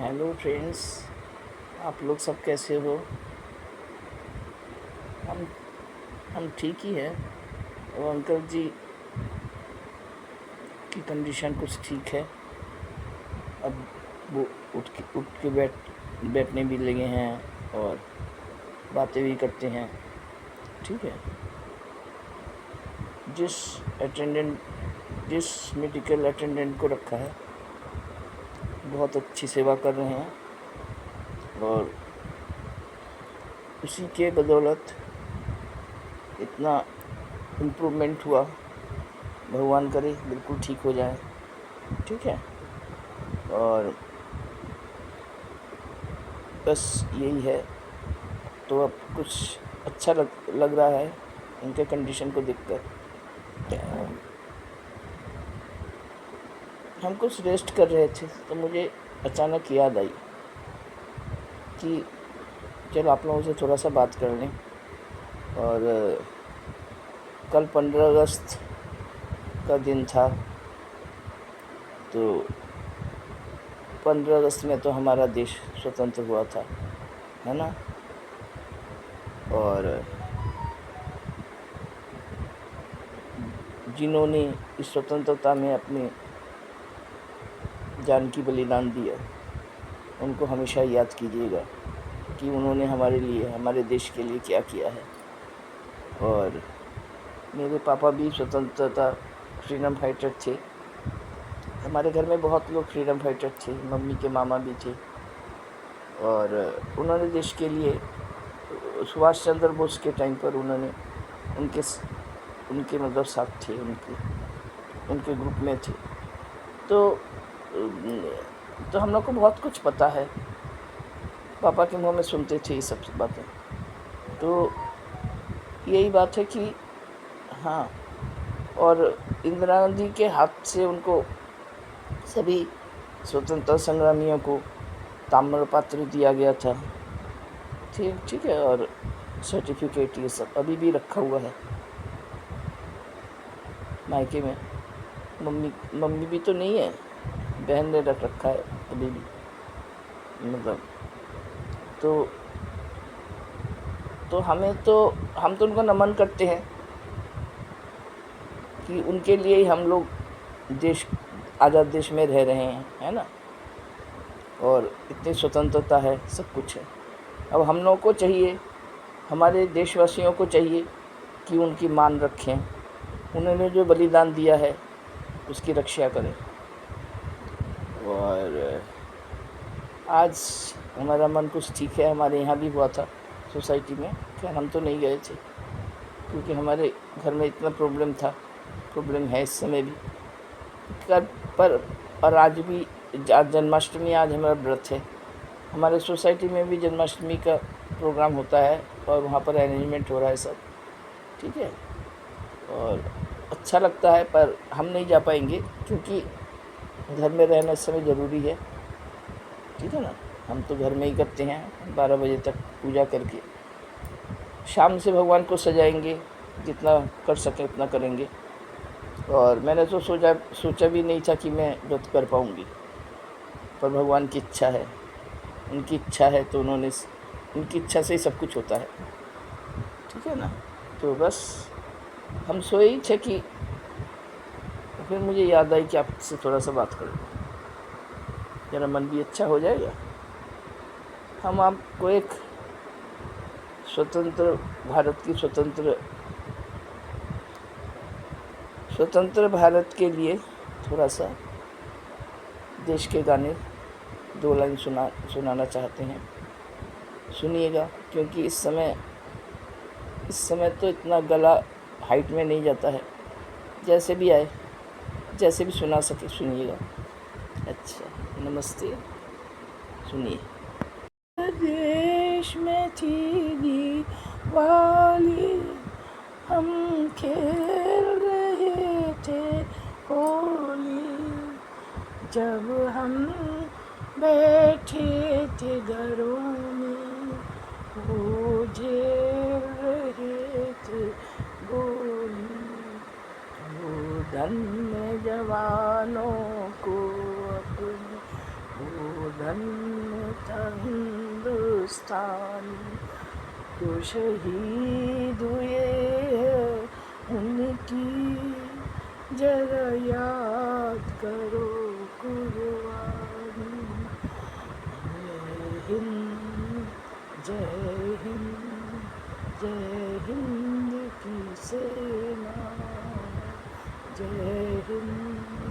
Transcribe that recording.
Hello friends, आप लोग सब कैसे हो? हम हम ठीक ही हैं। और अंकल जी की कंडीशन कुछ ठीक है। अब वो उठ के बैठने भी लगे हैं और बातें भी करते हैं। ठीक है। जिस जिस मेडिकल अटेंडेंट को रखा है बहुत अच्छी सेवा कर रहे हैं और उसी के बदौलत इतना इम्प्रूवमेंट हुआ। भगवान करे बिल्कुल ठीक हो जाए। ठीक है। और बस यही है। तो अब कुछ अच्छा लग रहा है उनके कंडीशन को देखकर। हम कुछ रेस्ट कर रहे थे तो मुझे अचानक याद आई कि चलो आप लोगों से थोड़ा सा बात कर लें। और कल 15 अगस्त का दिन था। तो 15 अगस्त में तो हमारा देश स्वतंत्र हुआ था, है ना। और जिन्होंने इस स्वतंत्रता में अपनी जान की बलिदान दिया उनको हमेशा याद कीजिएगा कि उन्होंने हमारे लिए, हमारे देश के लिए क्या किया है। और मेरे पापा भी स्वतंत्रता फ्रीडम फाइटर थे। हमारे घर में बहुत लोग फ्रीडम फाइटर थे, मम्मी के मामा भी थे। और उन्होंने देश के लिए, सुभाष चंद्र बोस के टाइम पर उन्होंने उनके उनके मतलब साथ थे, उनके ग्रुप में थे। तो हम लोग को बहुत कुछ पता है। पापा के मुंह में सुनते थे ये सब बातें। तो यही बात है कि हाँ। और इंदिरा गांधी के हाथ से उनको सभी स्वतंत्रता संग्रामियों को ताम्र पत्र दिया गया था। ठीक है। और सर्टिफिकेट ये सब अभी भी रखा हुआ है मायके में। मम्मी भी तो नहीं है, बहन ने रख रखा है अभी भी, मतलब। तो हम तो उनको नमन करते हैं कि उनके लिए ही हम लोग आज़ाद देश में रह रहे हैं, है ना। और इतनी स्वतंत्रता है, सब कुछ है। अब हम लोगों को चाहिए, हमारे देशवासियों को चाहिए कि उनकी मान रखें। उन्होंने जो बलिदान दिया है उसकी रक्षा करें। और आज हमारा मन कुछ ठीक है। हमारे यहाँ भी हुआ था सोसाइटी में। खैर हम तो नहीं गए थे क्योंकि हमारे घर में इतना प्रॉब्लम है इस समय भी। पर और आज भी जन्माष्टमी, आज हमारा व्रत है। हमारे सोसाइटी में भी जन्माष्टमी का प्रोग्राम होता है और वहाँ पर अरेंजमेंट हो रहा है सब। ठीक है। और अच्छा लगता है, पर हम नहीं जा पाएंगे क्योंकि घर में रहना इस समय ज़रूरी है। ठीक है ना। हम तो घर में ही करते हैं, 12 बजे तक पूजा करके शाम से भगवान को सजाएंगे। जितना कर सकें उतना करेंगे। और मैंने तो सोचा भी नहीं था कि मैं व्रत कर पाऊँगी, पर भगवान की इच्छा है। उनकी इच्छा है तो उनकी इच्छा से ही सब कुछ होता है। ठीक है ना। तो बस हम सोए ही थे कि फिर मुझे याद आई कि आपसे थोड़ा सा बात कर लूँ, ज़रा मन भी अच्छा हो जाएगा। हम आपको एक स्वतंत्र भारत के लिए थोड़ा सा देश के गाने 2 लाइन सुनाना चाहते हैं। सुनिएगा, क्योंकि इस समय तो इतना गला हाइट में नहीं जाता है। जैसे भी आए, जैसे भी सुना सके सुनिएगा। अच्छा, नमस्ते। सुनिए। देश में थी दीवाली, हम खेल रहे थे होली, जब हम बैठे थे घरों में, वो झेल रहे थे गोली। वो धन्य जवानों को अपने, वो धन्य हिंदुस्तान जो शहीद हुए हैं उनकी जरा याद करो कुर्बानी। जय हिंद जय हिंद की सेना, जय हिंद